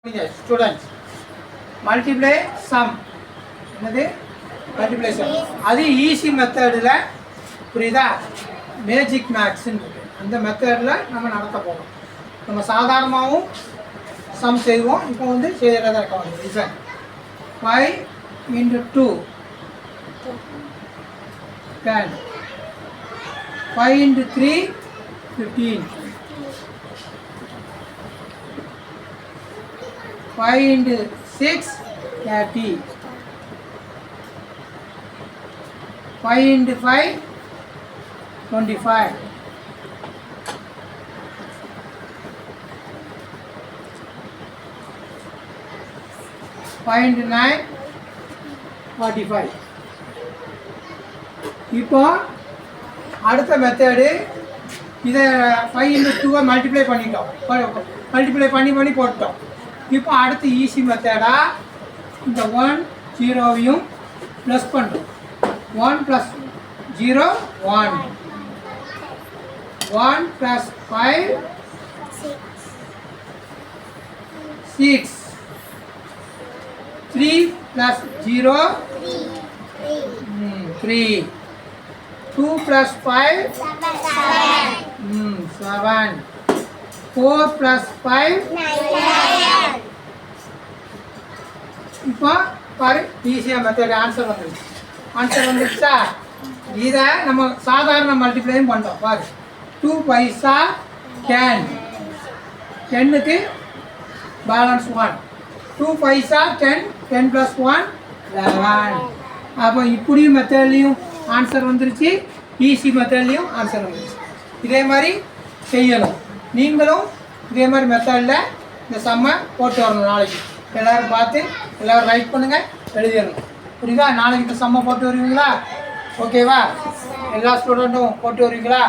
Students, multiply sum. என்னது multiply sum. அது easy மெத்தடில் புரியுதா? மேஜிக் மேக்ஸ்ன்னு இருக்கு. அந்த மெத்தடில் நம்ம நடத்த போகிறோம். நம்ம சாதாரணமாகவும் சம் செய்வோம். இப்போ வந்து செய்கிறதா இருக்க ரிசன் 5 into 2 10, 5 into 3 15, 5 into 6 30, 5 into 5 25, 5 into 9 45. இப்போ அடுத்த மெத்தடு இதை 5 into 2 மல்டிப்ளை பண்ணிட்டோம். மல்டிப்ளை பண்ணி போட்டோம். இப்போ அடுத்து ஈஸி மெத்தடா இந்த 1 0வையும் ப்ளஸ் பண்ணுறோம். 1 + 0 1, 1 + 5 6, 3 + 0 3, 2 + 5 7, 4 + 5 9. இப்போ பாரு ஈஸியாக மெத்தட் ஆன்சர் வந்துருச்சா? இதை நம்ம சாதாரண மல்டிப்ளையும் பண்ணுறோம். பாரு 2 5 10, 10க்கு பேலன்ஸ் 1, 2 5 10, 10 + 1 11. அப்போ இப்படியும் மெத்தட்லேயும் ஆன்சர் வந்துருச்சு, ஈஸி மெத்தட்லேயும் ஆன்சர் வந்துருச்சு. இதே மாதிரி செய்யணும். நீங்களும் இதே மாதிரி மெத்தடில் இந்த சம்மை போட்டு வரணும். நாளைக்கு எல்லோரும் பார்த்து எல்லோரும் ரைட் பண்ணுங்கள், எழுதிடணும். புரியுதா? நாளைக்கு இந்த சம்மை போட்டு வருவீங்களா? ஓகேவா? எல்லா ஸ்டூடெண்ட்டும் போட்டு வருவீங்களா?